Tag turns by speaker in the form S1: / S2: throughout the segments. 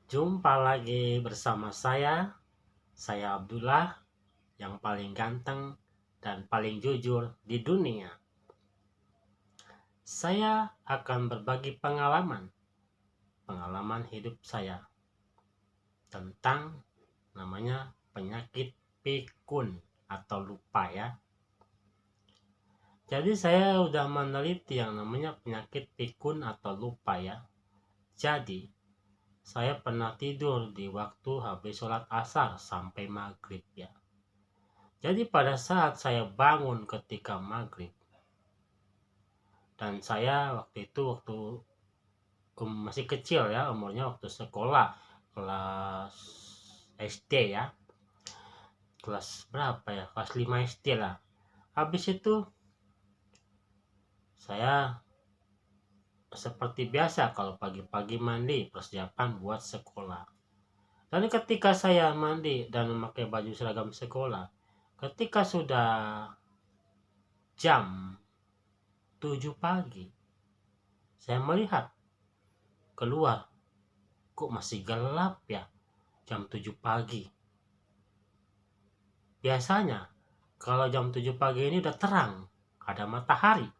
S1: Jumpa lagi bersama saya Abdullah, yang paling ganteng dan paling jujur di dunia. Saya akan berbagi pengalaman hidup saya tentang namanya penyakit pikun atau lupa ya. Jadi saya udah meneliti yang namanya penyakit pikun atau lupa ya. Jadi saya pernah tidur di waktu habis sholat asar sampai maghrib ya. Jadi pada saat saya bangun ketika maghrib, dan saya waktu masih kecil ya, umurnya waktu sekolah, kelas SD ya, kelas berapa ya, kelas 5 SD lah. Habis itu saya seperti biasa kalau pagi-pagi mandi persiapan buat sekolah. Dan ketika saya mandi dan memakai baju seragam sekolah, ketika sudah jam 7 pagi, saya melihat keluar, kok masih gelap ya, jam 7 pagi. Biasanya kalau jam 7 pagi ini udah terang, ada matahari.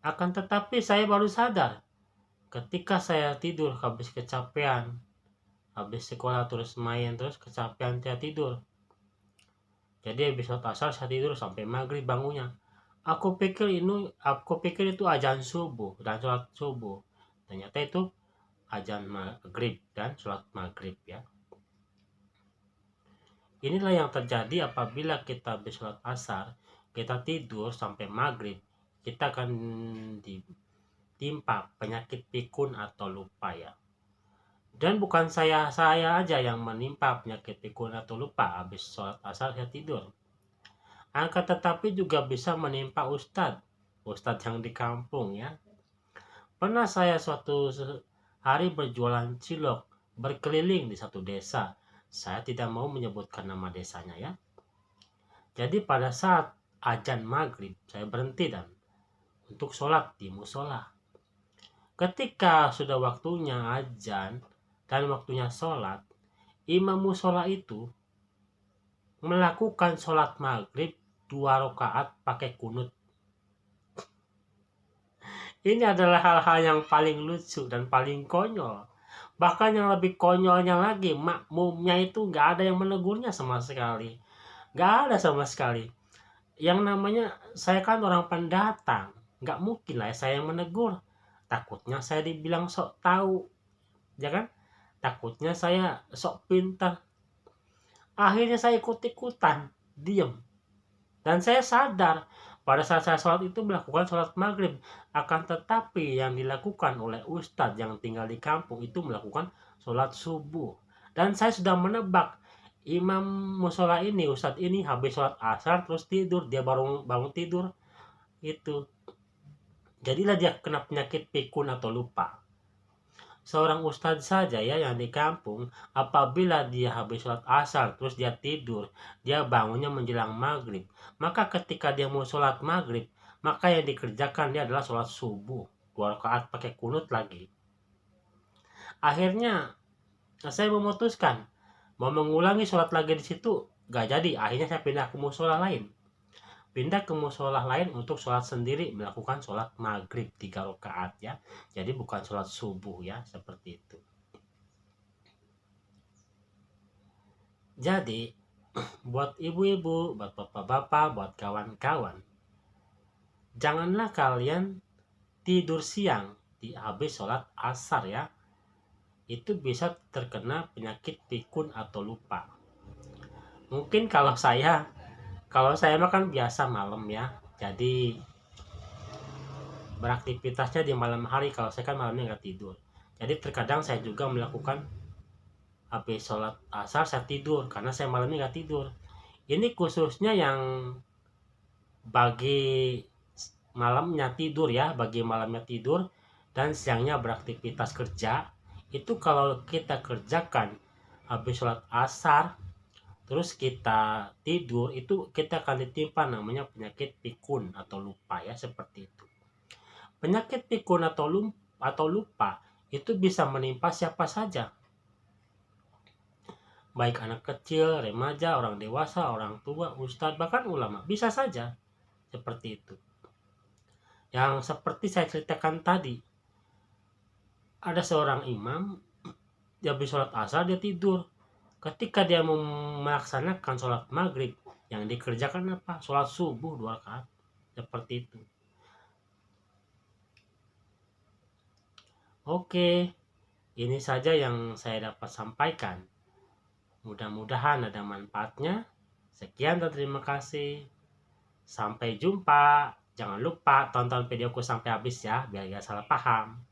S1: Akan tetapi saya baru sadar ketika saya tidur habis kecapean, habis sekolah terus main, terus kecapean saya tidur. Jadi habis sholat asar saya tidur sampai maghrib bangunnya. Aku pikir itu azan subuh dan sholat subuh. Ternyata itu azan maghrib dan sholat maghrib ya. Inilah yang terjadi apabila kita habis sholat asar, kita tidur sampai maghrib, kita akan ditimpa penyakit pikun atau lupa ya. Dan bukan saya aja yang menimpa penyakit pikun atau lupa habis sholat asar saya tidur. Akan tetapi juga bisa menimpa ustadz yang di kampung ya. Pernah saya suatu hari berjualan cilok, berkeliling di satu desa. Saya tidak mau menyebutkan nama desanya ya. Jadi pada saat azan maghrib, saya berhenti dan untuk sholat di musola. Ketika sudah waktunya azan dan waktunya sholat, imam musola itu melakukan sholat maghrib 2 rakaat pakai kunut. Ini adalah hal-hal yang paling lucu dan paling konyol. Bahkan yang lebih konyolnya lagi, makmumnya itu nggak ada yang menegurnya sama sekali. Nggak ada sama sekali. Yang namanya saya kan orang pendatang, nggak mungkin lah saya yang menegur. Takutnya saya dibilang sok tahu, ya kan? Takutnya saya sok pintar. Akhirnya saya ikut-ikutan, diem. Dan saya sadar pada saat saya sholat itu melakukan sholat maghrib. Akan tetapi yang dilakukan oleh ustadz yang tinggal di kampung itu melakukan sholat subuh. Dan saya sudah menebak imam musola ini, ustadz ini habis sholat asar terus tidur, dia baru bangun tidur itu. Jadilah dia kena penyakit pikun atau lupa. Seorang ustadz saja ya yang di kampung, apabila dia habis sholat asar terus dia tidur, dia bangunnya menjelang maghrib, maka ketika dia mau sholat maghrib, maka yang dikerjakan dia adalah sholat subuh 2 rakaat pakai kunut lagi. Akhirnya saya memutuskan mau mengulangi sholat lagi di situ, gak jadi. Akhirnya saya pindah ke musola lain, untuk sholat sendiri, melakukan sholat maghrib 3 rakaat ya. Jadi bukan sholat subuh ya, seperti itu. Jadi buat ibu-ibu, buat bapak-bapak, buat kawan-kawan, janganlah kalian tidur siang di habis sholat asar ya. Itu bisa terkena penyakit pikun atau lupa. Mungkin kalau saya makan biasa malam ya. Jadi beraktivitasnya di malam hari, kalau saya kan malamnya nggak tidur. Jadi terkadang saya juga melakukan habis sholat asar saya tidur karena saya malamnya nggak tidur. Ini khususnya yang bagi malamnya tidur dan siangnya beraktivitas kerja. Itu kalau kita kerjakan habis sholat asar terus kita tidur, itu kita akan ditimpa namanya penyakit pikun atau lupa ya, seperti itu. Penyakit pikun atau lupa itu bisa menimpa siapa saja, baik anak kecil, remaja, orang dewasa, orang tua, ustadz, bahkan ulama, bisa saja seperti itu. Yang seperti saya ceritakan tadi, ada seorang imam, dia habis sholat asar dia tidur. Ketika dia mau melaksanakan sholat maghrib, yang dikerjakan apa? Sholat subuh 2 rakaat. Seperti itu. Oke, ini saja yang saya dapat sampaikan. Mudah-mudahan ada manfaatnya. Sekian dan terima kasih. Sampai jumpa. Jangan lupa tonton videoku sampai habis ya, biar gak salah paham.